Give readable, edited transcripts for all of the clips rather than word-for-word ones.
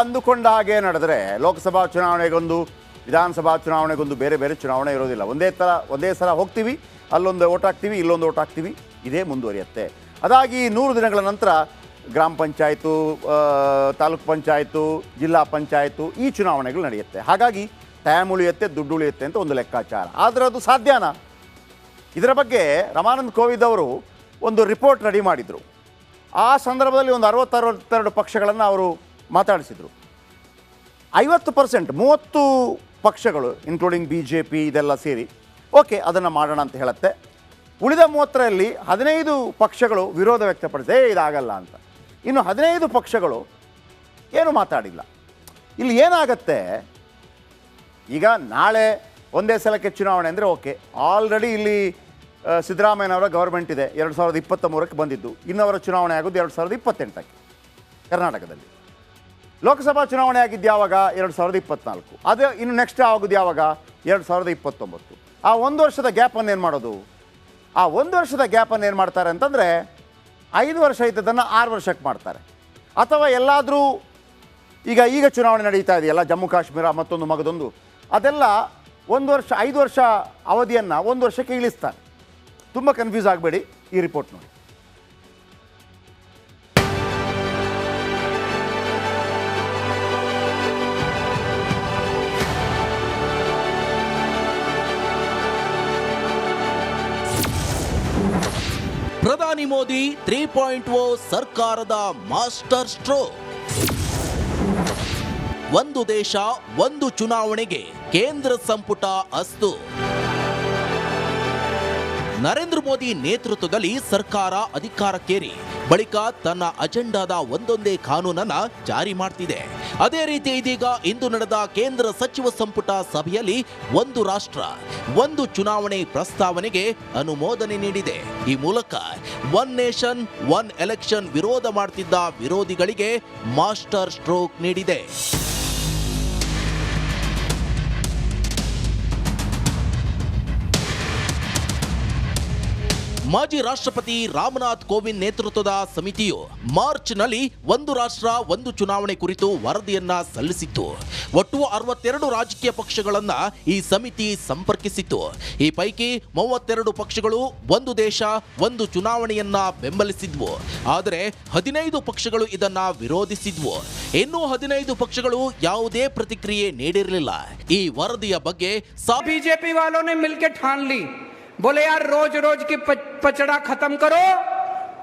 ಅಂದುಕೊಂಡ ಹಾಗೆ ನಡೆದರೆ ಲೋಕಸಭಾ ಚುನಾವಣೆಗೊಂದು ವಿಧಾನಸಭಾ ಚುನಾವಣೆಗೊಂದು ಬೇರೆ ಬೇರೆ ಚುನಾವಣೆ ಇರೋದಿಲ್ಲ. ಒಂದೇ ಸಲ ಹೋಗ್ತೀವಿ, ಅಲ್ಲೊಂದು ಓಟ್ ಹಾಕ್ತೀವಿ, ಇಲ್ಲೊಂದು ಓಟ್ ಹಾಕ್ತೀವಿ, ಇದೇ ಮುಂದುವರಿಯುತ್ತೆ. ಅದಾಗಿ 100 ದಿನಗಳ ನಂತರ ಗ್ರಾಮ ಪಂಚಾಯತು, ತಾಲೂಕು ಪಂಚಾಯತು, ಜಿಲ್ಲಾ ಪಂಚಾಯತು ಈ ಚುನಾವಣೆಗಳು ನಡೆಯುತ್ತೆ. ಹಾಗಾಗಿ ಟೈಮ್ ಉಳಿಯುತ್ತೆ, ದುಡ್ಡು ಉಳಿಯುತ್ತೆ ಅಂತ ಒಂದು ಲೆಕ್ಕಾಚಾರ. ಆದರೆ ಅದು ಸಾಧ್ಯನಾ? ಇದರ ಬಗ್ಗೆ ರಮಾನಂದ್ ಕೋವಿಂದ್ ಅವರು ಒಂದು ರಿಪೋರ್ಟ್ ರೆಡಿ ಮಾಡಿದರು. ಆ ಸಂದರ್ಭದಲ್ಲಿ ಒಂದು 62 ಪಕ್ಷಗಳನ್ನು ಅವರು ಮಾತಾಡಿಸಿದರು. 50% 30 ಪಕ್ಷಗಳು ಇನ್ಕ್ಲೂಡಿಂಗ್ BJP ಇದೆಲ್ಲ ಸೇರಿ ಓಕೆ ಅದನ್ನು ಮಾಡೋಣ ಅಂತ ಹೇಳುತ್ತೆ. ಉಳಿದ 30ರಲ್ಲಿ 15 ಪಕ್ಷಗಳು ವಿರೋಧ ವ್ಯಕ್ತಪಡಿಸಿದೆ, ಇದಾಗಲ್ಲ ಅಂತ. ಇನ್ನು 15 ಪಕ್ಷಗಳು ಏನು ಮಾತಾಡಿಲ್ಲ. ಇಲ್ಲಿ ಏನಾಗತ್ತೆ, ಈಗ ನಾಳೆ ಒಂದೇ ಸಲಕ್ಕೆ ಚುನಾವಣೆ ಅಂದರೆ ಓಕೆ, ಆಲ್ರೆಡಿ ಇಲ್ಲಿ ಸಿದ್ದರಾಮಯ್ಯನವರ ಗೌರ್ಮೆಂಟ್ ಇದೆ, 2023ಕ್ಕೆ ಬಂದಿದ್ದು. ಇನ್ನವರ ಚುನಾವಣೆ ಆಗೋದು 2028ಕ್ಕೆ ಕರ್ನಾಟಕದಲ್ಲಿ. ಲೋಕಸಭಾ ಚುನಾವಣೆ ಆಗಿದ್ದು ಯಾವಾಗ? 2024. ಅದು ಇನ್ನು ನೆಕ್ಸ್ಟ್ ಆಗೋದು ಯಾವಾಗ? 2029. ಆ 1 ವರ್ಷದ ಗ್ಯಾಪನ್ನು ಏನು ಮಾಡೋದು? ಆ 1 ವರ್ಷದ ಗ್ಯಾಪನ್ನು ಏನು ಮಾಡ್ತಾರೆ ಅಂತಂದರೆ 5 ವರ್ಷ ಇದ್ದದನ್ನು 6 ವರ್ಷಕ್ಕೆ ಮಾಡ್ತಾರೆ. ಅಥವಾ ಎಲ್ಲಾದರೂ ಈಗ ಚುನಾವಣೆ ನಡೀತಾ ಇದೆಯಲ್ಲ, ಜಮ್ಮು ಕಾಶ್ಮೀರ ಮತ್ತೊಂದು ಮಗದೊಂದು, ಅದೆಲ್ಲ 1 ವರ್ಷ 5 ವರ್ಷ ಅವಧಿಯನ್ನು 1 ವರ್ಷಕ್ಕೆ ಇಳಿಸ್ತಾರೆ. ತುಂಬ ಕನ್ಫ್ಯೂಸ್ ಆಗಬೇಡಿ, ಈ ರಿಪೋರ್ಟ್ ನೋಡಿ. ಪ್ರಧಾನಿ ಮೋದಿ 3.0 ಸರ್ಕಾರದ ಮಾಸ್ಟರ್ ಸ್ಟ್ರೋಕ್. ಒಂದು ದೇಶ ಒಂದು ಚುನಾವಣೆಗೆ ಕೇಂದ್ರ ಸಂಪುಟ ಅಸ್ತು. ನರೇಂದ್ರ ಮೋದಿ ನೇತೃತ್ವದಲ್ಲಿ ಸರ್ಕಾರ ಅಧಿಕಾರಕ್ಕೇರಿ ಬಳಿಕ ತನ್ನ ಅಜೆಂಡಾದ ಒಂದೊಂದೇ ಕಾನೂನನ್ನ ಜಾರಿ ಮಾಡ್ತಿದೆ. ಅದೇ ರೀತಿ ಇದೀಗ ಇಂದು ನಡೆದ ಕೇಂದ್ರ ಸಚಿವ ಸಂಪುಟ ಸಭೆಯಲ್ಲಿ ಒಂದು ರಾಷ್ಟ್ರ ಒಂದು ಚುನಾವಣೆ ಪ್ರಸ್ತಾವನೆಗೆ ಅನುಮೋದನೆ ನೀಡಿದೆ. ಈ ಮೂಲಕ ಒನ್ ನೇಷನ್ ಒನ್ ಎಲೆಕ್ಷನ್ ವಿರೋಧ ಮಾಡ್ತಿದ್ದ ವಿರೋಧಿಗಳಿಗೆ ಮಾಸ್ಟರ್ ಸ್ಟ್ರೋಕ್ ನೀಡಿದೆ. ಮಾಜಿ ರಾಷ್ಟ್ರಪತಿ ರಾಮನಾಥ್ ಕೋವಿಂದ್ ನೇತೃತ್ವದ ಸಮಿತಿಯು ಮಾರ್ಚ್ನಲ್ಲಿ ಒಂದು ರಾಷ್ಟ್ರ ಒಂದು ಚುನಾವಣೆ ಕುರಿತು ವರದಿಯನ್ನ ಸಲ್ಲಿಸಿತ್ತು. ಒಟ್ಟು 62 ರಾಜಕೀಯ ಪಕ್ಷಗಳನ್ನ ಈ ಸಮಿತಿ ಸಂಪರ್ಕಿಸಿತ್ತು. ಈ ಪೈಕಿ 32 ಪಕ್ಷಗಳು ಒಂದು ದೇಶ ಒಂದು ಚುನಾವಣೆಯನ್ನ ಬೆಂಬಲಿಸಿದ್ವು. ಆದರೆ 15 ಪಕ್ಷಗಳು ಇದನ್ನ ವಿರೋಧಿಸಿದ್ವು. ಇನ್ನು 15 ಪಕ್ಷಗಳು ಯಾವುದೇ ಪ್ರತಿಕ್ರಿಯೆ ನೀಡಿರಲಿಲ್ಲ. ಈ ವರದಿಯ ಬಗ್ಗೆ ಬಿಜೆಪಿ ವಾಲೋನೆ ಮಿಲ್ಕೆ ಠಾನ್ ಲಿ बोले यार रोज रोज की पचड़ा खत्म करो,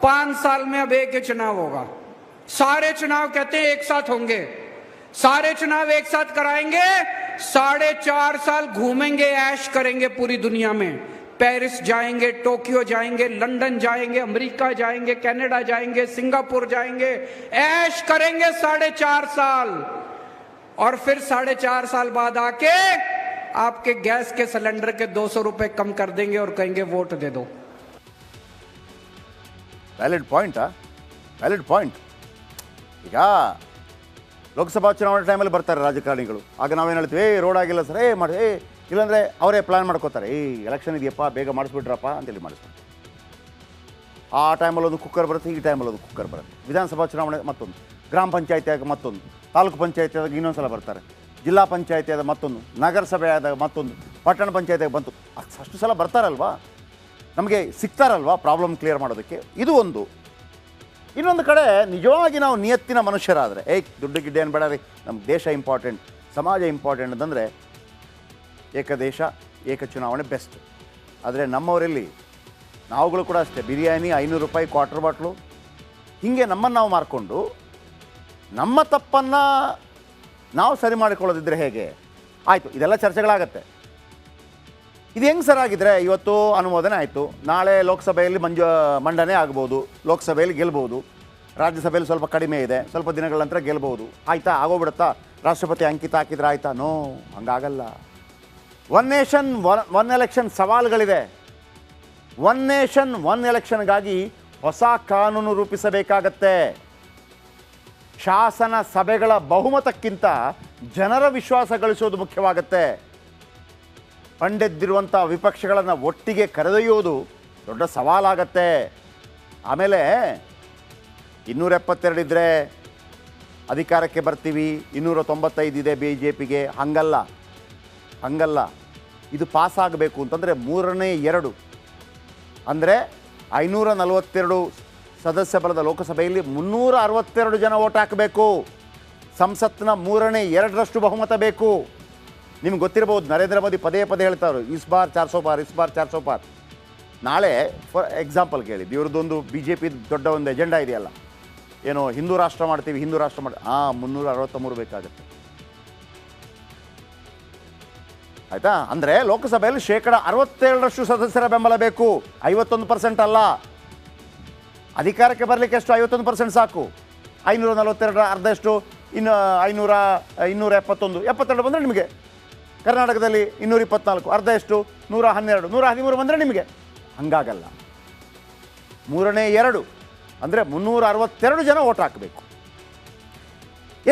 5 साल में अब एक ही चुनाव होगा. सारे चुनाव कहते हैं एक साथ होंगे, सारे चुनाव एक साथ कराएंगे, 4.5 साल घूमेंगे, ऐश करेंगे पूरी दुनिया में. पेरिस जाएंगे, टोक्यो जाएंगे, लंदन जाएंगे, अमेरिका जाएंगे, कनाडा जाएंगे, सिंगापुर जाएंगे, ऐश करेंगे 4.5 साल. और फिर 4.5 साल बाद आके आपके गैस के सिलेंडर के 200 रुपए कम कर देंगे और कहेंगे वोट दे दो. Valid point. ಈಗ ಲೋಕಸಭಾ ಚುನಾವಣೆ ಟೈಮಲ್ಲಿ ಬರ್ತಾರೆ ರಾಜಕಾರಣಿಗಳು. ಆಗ ನಾವೇನು ಹೇಳ್ತೀವಿ, ರೋಡ್ ಆಗಿಲ್ಲ ಸರ್, ಮಾಡಿ ಇಲ್ಲಾಂದರೆ ಅವರೇ ಪ್ಲ್ಯಾನ್ ಮಾಡ್ಕೋತಾರೆ, ಎಲೆಕ್ಷನ್ ಇದೆಯಪ್ಪ ಬೇಗ ಮಾಡಿಸ್ಬಿಟ್ರಪ್ಪ ಅಂತೇಳಿ ಮಾಡಿಸ್ಬಿಟ್ಟು. ಆ ಟೈಮಲ್ಲಿ ಒಂದು ಕುಕ್ಕರ್ ಬರುತ್ತೆ, ಈ ಟೈಮಲ್ಲಿ ಒಂದು ಕುಕ್ಕರ್ ಬರುತ್ತೆ. ವಿಧಾನಸಭಾ ಚುನಾವಣೆ ಮತ್ತೊಂದು, ಗ್ರಾಮ ಪಂಚಾಯತಿಯಾಗ ಮತ್ತೊಂದು, ತಾಲೂಕು ಪಂಚಾಯತಿಯಾದಾಗ ಇನ್ನೊಂದು ಸಲ ಬರ್ತಾರೆ, ಜಿಲ್ಲಾ ಪಂಚಾಯತಿ ಆದ ಮತ್ತೊಂದು, ನಗರಸಭೆ ಆದಾಗ ಮತ್ತೊಂದು, ಪಟ್ಟಣ ಪಂಚಾಯತಿಯಾಗ ಬಂತು. ಅಷ್ಟು ಸಲ ಬರ್ತಾರಲ್ವಾ, ನಮಗೆ ಸಿಗ್ತಾರಲ್ವಾ ಪ್ರಾಬ್ಲಮ್ ಕ್ಲಿಯರ್ ಮಾಡೋದಕ್ಕೆ. ಇದು ಒಂದು. ಇನ್ನೊಂದು ಕಡೆ ನಿಜವಾಗಿ ನಾವು ನಿಯತ್ತಿನ ಮನುಷ್ಯರಾದರೆ, ದುಡ್ಡು ಗಿಡ್ಡೆ ಏನು ಬೇಡ ರೀ, ನಮ್ಮ ದೇಶ ಇಂಪಾರ್ಟೆಂಟ್, ಸಮಾಜ ಇಂಪಾರ್ಟೆಂಟ್ ಅಂತಂದರೆ ಏಕದೇಶ ಏಕ ಚುನಾವಣೆ ಬೆಸ್ಟ್. ಆದರೆ ನಮ್ಮವರಲ್ಲಿ ನಾವುಗಳು ಕೂಡ ಅಷ್ಟೇ, ಬಿರಿಯಾನಿ 500 ರೂಪಾಯಿ ಕ್ವಾರ್ಟರ್ ಬಾಟ್ಲು, ಹೀಗೆ ನಮ್ಮನ್ನು ನಾವು ಮಾರ್ಕೊಂಡು ನಮ್ಮ ತಪ್ಪನ್ನು ನಾವು ಸರಿ ಮಾಡಿಕೊಳ್ಳೋದಿದ್ದರೆ ಹೇಗೆ? ಆಯಿತು, ಇದೆಲ್ಲ ಚರ್ಚೆಗಳಾಗತ್ತೆ. ಇದು ಹೆಂಗೆ ಸರ್ ಆಗಿದ್ರೆ, ಇವತ್ತು ಅನುಮೋದನೆ ಆಯಿತು, ನಾಳೆ ಲೋಕಸಭೆಯಲ್ಲಿ ಮಂಡನೆ ಆಗ್ಬೋದು, ಲೋಕಸಭೆಯಲ್ಲಿ ಗೆಲ್ಬೋದು, ರಾಜ್ಯಸಭೆಯಲ್ಲಿ ಸ್ವಲ್ಪ ಕಡಿಮೆ ಇದೆ, ಸ್ವಲ್ಪ ದಿನಗಳ ನಂತರ ಗೆಲ್ಬೋದು. ಆಯಿತಾ, ಆಗೋಗ್ಬಿಡುತ್ತಾ? ರಾಷ್ಟ್ರಪತಿ ಅಂಕಿತ ಹಾಕಿದ್ರೆ ಆಯಿತಾ? ನೋ, ಹಂಗಾಗಲ್ಲ. ಒನ್ ನೇಷನ್ ಒನ್ ಎಲೆಕ್ಷನ್ ಸವಾಲುಗಳಿದೆ. ಒನ್ ನೇಷನ್ ಒನ್ ಎಲೆಕ್ಷನ್ಗಾಗಿ ಹೊಸ ಕಾನೂನು ರೂಪಿಸಬೇಕಾಗತ್ತೆ. ಶಾಸನ ಸಭೆಗಳ ಬಹುಮತಕ್ಕಿಂತ ಜನರ ವಿಶ್ವಾಸ ಗಳಿಸೋದು ಮುಖ್ಯವಾಗುತ್ತೆ. ಪಂಡೆದ್ದಿರುವಂಥ ವಿಪಕ್ಷಗಳನ್ನು ಒಟ್ಟಿಗೆ ಕರೆದೊಯ್ಯೋದು ದೊಡ್ಡ ಸವಾಲಾಗತ್ತೆ. ಆಮೇಲೆ 272 ಇದ್ದರೆ ಅಧಿಕಾರಕ್ಕೆ ಬರ್ತೀವಿ 295 ಇದೆ BJPಗೆ. ಹಂಗಲ್ಲ. ಇದು ಪಾಸ್ ಆಗಬೇಕು ಅಂತಂದರೆ 3/2 ಅಂದರೆ 542 ಸದಸ್ಯ ಬಲದ ಲೋಕಸಭೆಯಲ್ಲಿ 362 ಜನ ಓಟ್ ಹಾಕಬೇಕು. ಸಂಸತ್ನ 3/2 ಬಹುಮತ ಬೇಕು. ನಿಮ್ಗೆ ಗೊತ್ತಿರಬಹುದು, ನರೇಂದ್ರ ಮೋದಿ ಪದೇ ಹೇಳ್ತಾರೆ ಇಸ್ ಬಾರ್ 400 ಪಾರ್. ನಾಳೆ ಫಾರ್ ಎಕ್ಸಾಂಪಲ್ ಕೇಳಿದ್ದು ಇವ್ರದ್ದೊಂದು BJP ದೊಡ್ಡ ಒಂದು ಎಜೆಂಡಾ ಇದೆಯಲ್ಲ, ಏನೋ ಹಿಂದೂ ರಾಷ್ಟ್ರ ಮಾಡ್ತೀವಿ 363 ಬೇಕಾಗುತ್ತೆ. ಆಯಿತಾ? ಅಂದರೆ ಲೋಕಸಭೆಯಲ್ಲಿ 67% ಸದಸ್ಯರ ಬೆಂಬಲ ಬೇಕು, 51% ಅಲ್ಲ. ಅಧಿಕಾರಕ್ಕೆ ಬರಲಿಕ್ಕೆ ಎಷ್ಟು? 51% ಸಾಕು. 542 ಅರ್ಧಷ್ಟು, ಇನ್ನು 272 ಬಂದರೆ ನಿಮಗೆ. ಕರ್ನಾಟಕದಲ್ಲಿ 224, ಅರ್ಧ ಎಷ್ಟು? 112, 113 ಬಂದರೆ ನಿಮಗೆ. ಹಂಗಾಗಲ್ಲ. 3/2 ಅಂದರೆ 362 ಜನ ಓಟ್ ಹಾಕಬೇಕು.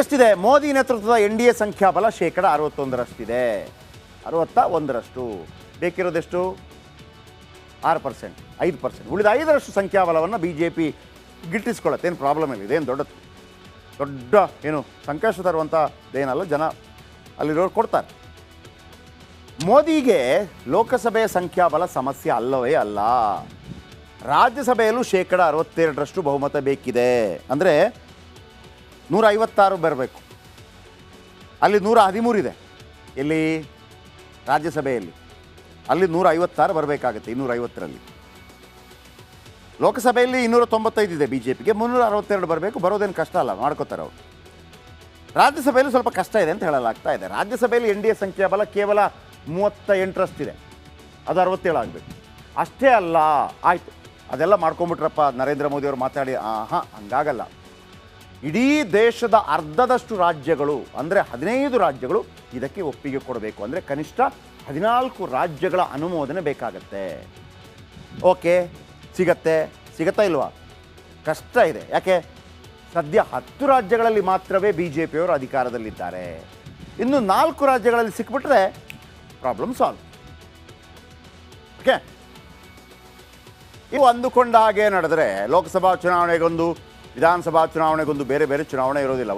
ಎಷ್ಟಿದೆ? ಮೋದಿ ನೇತೃತ್ವದ NDA ಸಂಖ್ಯಾಬಲ 61%. 61%. ಬೇಕಿರೋದೆಷ್ಟು? 6%, 5%. ಉಳಿದ 5% ಸಂಖ್ಯಾಬಲವನ್ನು BJP ಗಿಟ್ಟಿಸ್ಕೊಳ್ಳುತ್ತೆ. ಏನು ಪ್ರಾಬ್ಲಮ್ ಇಲ್ಲ, ಇದೇನು ದೊಡ್ಡ ಏನು ಸಂಕಷ್ಟ ತರುವಂಥದ್ದೇನಲ್ಲ. ಜನ ಅಲ್ಲಿರೋರು ಕೊಡ್ತಾರೆ. ಮೋದಿಗೆ ಲೋಕಸಭೆಯ ಸಂಖ್ಯಾಬಲ ಸಮಸ್ಯೆ ಅಲ್ಲವೇ ಅಲ್ಲ. ರಾಜ್ಯಸಭೆಯಲ್ಲೂ 62% ಬಹುಮತ ಬೇಕಿದೆ. ಅಂದರೆ 156 ಬರಬೇಕು. ಅಲ್ಲಿ 113 ಇದೆ. ಎಲ್ಲಿ? ರಾಜ್ಯಸಭೆಯಲ್ಲಿ. ಅಲ್ಲಿ 156 ಬರಬೇಕಾಗುತ್ತೆ. 250ರಲ್ಲಿ. ಲೋಕಸಭೆಯಲ್ಲಿ 295 ಇದೆ BJPಗೆ, 362 ಬರಬೇಕು. ಬರೋದೇನು ಕಷ್ಟ ಅಲ್ಲ, ಮಾಡ್ಕೋತಾರೆ ಅವರು. ರಾಜ್ಯಸಭೆಯಲ್ಲಿ ಸ್ವಲ್ಪ ಕಷ್ಟ ಇದೆ ಅಂತ ಹೇಳಲಾಗ್ತಾ ಇದೆ. ರಾಜ್ಯಸಭೆಯಲ್ಲಿ NDA ಸಂಖ್ಯಾಬಲ ಕೇವಲ 38 ಇದೆ. ಅದು 67 ಆಗಬೇಕು. ಅಷ್ಟೇ ಅಲ್ಲ. ಆಯಿತು, ಅದೆಲ್ಲ ಮಾಡ್ಕೊಂಬಿಟ್ರಪ್ಪ ನರೇಂದ್ರ ಮೋದಿ ಅವರು ಮಾತಾಡಿ. ಹಂಗಾಗಲ್ಲ. ಇಡೀ ದೇಶದ ಅರ್ಧದಷ್ಟು ರಾಜ್ಯಗಳು ಅಂದರೆ 15 ರಾಜ್ಯಗಳು ಇದಕ್ಕೆ ಒಪ್ಪಿಗೆ ಕೊಡಬೇಕು. ಅಂದರೆ ಕನಿಷ್ಠ 14 ರಾಜ್ಯಗಳ ಅನುಮೋದನೆ ಬೇಕಾಗತ್ತೆ. ಓಕೆ, ಸಿಗತ್ತಾ ಇಲ್ವಾ? ಕಷ್ಟ ಇದೆ. ಯಾಕೆ? ಸದ್ಯ 10 ರಾಜ್ಯಗಳಲ್ಲಿ ಮಾತ್ರವೇ BJPಯವರು ಅಧಿಕಾರದಲ್ಲಿದ್ದಾರೆ. ಇನ್ನು 4 ರಾಜ್ಯಗಳಲ್ಲಿ ಸಿಕ್ಬಿಟ್ರೆ ಪ್ರಾಬ್ಲಮ್ ಸಾಲ್ವ್. ಓಕೆ, ಇವು ಅಂದುಕೊಂಡ ಹಾಗೆ ನಡೆದರೆ ಲೋಕಸಭಾ ಚುನಾವಣೆಗೊಂದು, ವಿಧಾನಸಭಾ ಚುನಾವಣೆಗೊಂದು ಬೇರೆ ಚುನಾವಣೆ ಇರೋದಿಲ್ಲ.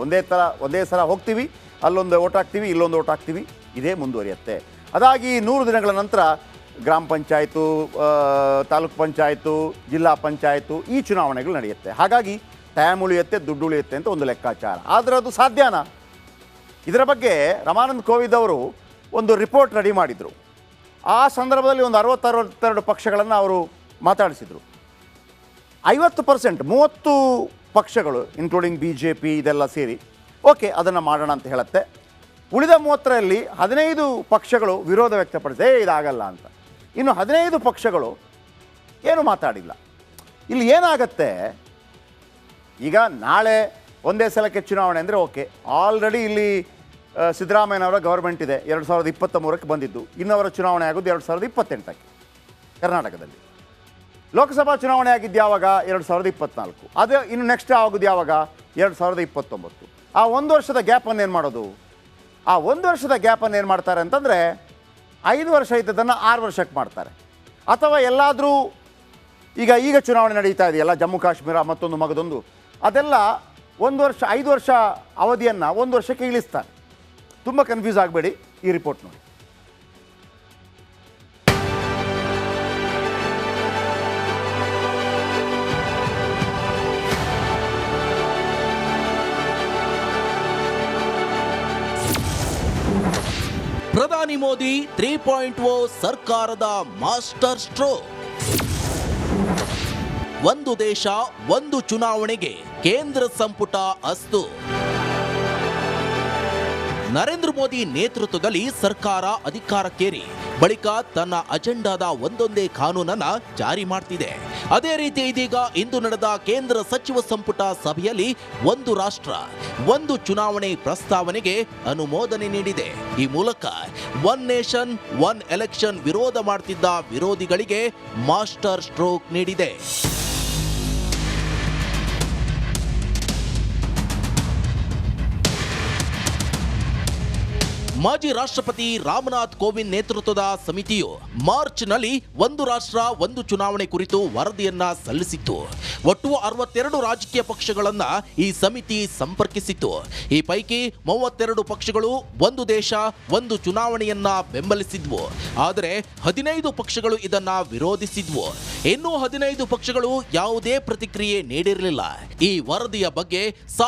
ಒಂದೇ ಸಲ ಹೋಗ್ತೀವಿ, ಅಲ್ಲೊಂದು ಓಟ್ ಹಾಕ್ತೀವಿ, ಇಲ್ಲೊಂದು ಓಟ್ ಹಾಕ್ತೀವಿ. ಇದೇ ಮುಂದುವರಿಯುತ್ತೆ. ಅದಾಗಿ 100 ದಿನಗಳ ನಂತರ ಗ್ರಾಮ ಪಂಚಾಯತು, ತಾಲೂಕು ಪಂಚಾಯತು, ಜಿಲ್ಲಾ ಪಂಚಾಯತು ಈ ಚುನಾವಣೆಗಳು ನಡೆಯುತ್ತೆ. ಹಾಗಾಗಿ ಟೈಮ್ ಉಳಿಯುತ್ತೆ, ದುಡ್ಡು ಉಳಿಯುತ್ತೆ ಅಂತ ಒಂದು ಲೆಕ್ಕಾಚಾರ. ಆದರೆ ಅದು ಸಾಧ್ಯನಾ? ಇದರ ಬಗ್ಗೆ ರಮಾನಂದ್ ಕೋವಿಂದ್ ಅವರು ಒಂದು ರಿಪೋರ್ಟ್ ರೆಡಿ ಮಾಡಿದರು. ಆ ಸಂದರ್ಭದಲ್ಲಿ ಒಂದು 62 ಪಕ್ಷಗಳನ್ನು ಅವರು ಮಾತಾಡಿಸಿದರು. 50%, 30 ಪಕ್ಷಗಳು ಇನ್ಕ್ಲೂಡಿಂಗ್ BJP ಇದೆಲ್ಲ ಸೇರಿ ಓಕೆ ಅದನ್ನು ಮಾಡೋಣ ಅಂತ ಹೇಳುತ್ತೆ. ಉಳಿದ 30ರಲ್ಲಿ 15 ಪಕ್ಷಗಳು ವಿರೋಧ ವ್ಯಕ್ತಪಡಿಸಿದೆ, ಇದಾಗಲ್ಲ ಅಂತ. ಇನ್ನು 15 ಪಕ್ಷಗಳು ಏನು ಮಾತಾಡಿಲ್ಲ. ಇಲ್ಲಿ ಏನಾಗತ್ತೆ, ಈಗ ನಾಳೆ ಒಂದೇ ಸಲಕ್ಕೆ ಚುನಾವಣೆ ಅಂದರೆ ಓಕೆ, ಆಲ್ರೆಡಿ ಇಲ್ಲಿ ಸಿದ್ದರಾಮಯ್ಯನವರ ಗೌರ್ಮೆಂಟ್ ಇದೆ, 2023ಕ್ಕೆ ಬಂದಿದ್ದು. ಇನ್ನವರ ಚುನಾವಣೆ ಆಗೋದು 2028ಕ್ಕೆ ಕರ್ನಾಟಕದಲ್ಲಿ. ಲೋಕಸಭಾ ಚುನಾವಣೆ ಆಗಿದ್ದು ಯಾವಾಗ? 2024. ಅದು ಇನ್ನು ನೆಕ್ಸ್ಟ್ ಆಗೋದು ಯಾವಾಗ? 2029. ಆ 1 ವರ್ಷದ ಗ್ಯಾಪನ್ನು ಏನು ಮಾಡೋದು? ಆ 1 ವರ್ಷದ ಗ್ಯಾಪನ್ನು ಏನು ಮಾಡ್ತಾರೆ ಅಂತಂದರೆ 5 ವರ್ಷ ಇದ್ದದನ್ನು 6 ವರ್ಷಕ್ಕೆ ಮಾಡ್ತಾರೆ. ಅಥವಾ ಎಲ್ಲಾದರೂ ಈಗ ಚುನಾವಣೆ ನಡೀತಾ ಇದೆಯಲ್ಲ, ಜಮ್ಮು ಕಾಶ್ಮೀರ ಮತ್ತೊಂದು ಮಗದೊಂದು, ಅದೆಲ್ಲ 1 ವರ್ಷ 5 ವರ್ಷ ಅವಧಿಯನ್ನು 1 ವರ್ಷಕ್ಕೆ ಇಳಿಸ್ತಾರೆ. ತುಂಬ ಕನ್ಫ್ಯೂಸ್ ಆಗಬೇಡಿ, ಈ ರಿಪೋರ್ಟ್ ನೋಡಿ. ಪ್ರಧಾನಿ ಮೋದಿ 3.0 ಸರ್ಕಾರದ ಮಾಸ್ಟರ್ ಸ್ಟ್ರೋಕ್. ಒಂದು ದೇಶ ಒಂದು ಚುನಾವಣೆಗೆ ಕೇಂದ್ರ ಸಂಪುಟ ಅಸ್ತು. ನರೇಂದ್ರ ಮೋದಿ ನೇತೃತ್ವದಲ್ಲಿ ಸರ್ಕಾರ ಅಧಿಕಾರಕ್ಕೇರಿ ಬಳಿಕ ತನ್ನ ಅಜೆಂಡಾದ ಒಂದೊಂದೇ ಕಾನೂನನ್ನ ಜಾರಿ ಮಾಡ್ತಿದೆ. ಅದೇ ರೀತಿ ಇದೀಗ ಇಂದು ನಡೆದ ಕೇಂದ್ರ ಸಚಿವ ಸಂಪುಟ ಸಭೆಯಲ್ಲಿ ಒಂದು ರಾಷ್ಟ್ರ ಒಂದು ಚುನಾವಣೆ ಪ್ರಸ್ತಾವನೆಗೆ ಅನುಮೋದನೆ ನೀಡಿದೆ. ಈ ಮೂಲಕ ಒನ್ ನೇಷನ್ ಒನ್ ಎಲೆಕ್ಷನ್ ವಿರೋಧ ಮಾಡ್ತಿದ್ದ ವಿರೋಧಿಗಳಿಗೆ ಮಾಸ್ಟರ್ ಸ್ಟ್ರೋಕ್ ನೀಡಿದೆ. ಮಾಜಿ ರಾಷ್ಟ್ರಪತಿ ರಾಮನಾಥ್ ಕೋವಿಂದ್ ನೇತೃತ್ವದ ಸಮಿತಿಯು ಮಾರ್ಚ್ನಲ್ಲಿ ಒಂದು ರಾಷ್ಟ್ರ ಒಂದು ಚುನಾವಣೆ ಕುರಿತು ವರದಿಯನ್ನ ಸಲ್ಲಿಸಿತ್ತು. ಒಟ್ಟು 62 ರಾಜಕೀಯ ಪಕ್ಷಗಳನ್ನ ಈ ಸಮಿತಿ ಸಂಪರ್ಕಿಸಿತ್ತು. ಈ ಪೈಕಿ 32 ಪಕ್ಷಗಳು ಒಂದು ದೇಶ ಒಂದು ಚುನಾವಣೆಯನ್ನ ಬೆಂಬಲಿಸಿದ್ವು. ಆದರೆ 15 ಪಕ್ಷಗಳು ಇದನ್ನ ವಿರೋಧಿಸಿದ್ವು. ಇನ್ನು 15 ಪಕ್ಷಗಳು ಯಾವುದೇ ಪ್ರತಿಕ್ರಿಯೆ ನೀಡಿರಲಿಲ್ಲ. ಈ ವರದಿಯ ಬಗ್ಗೆ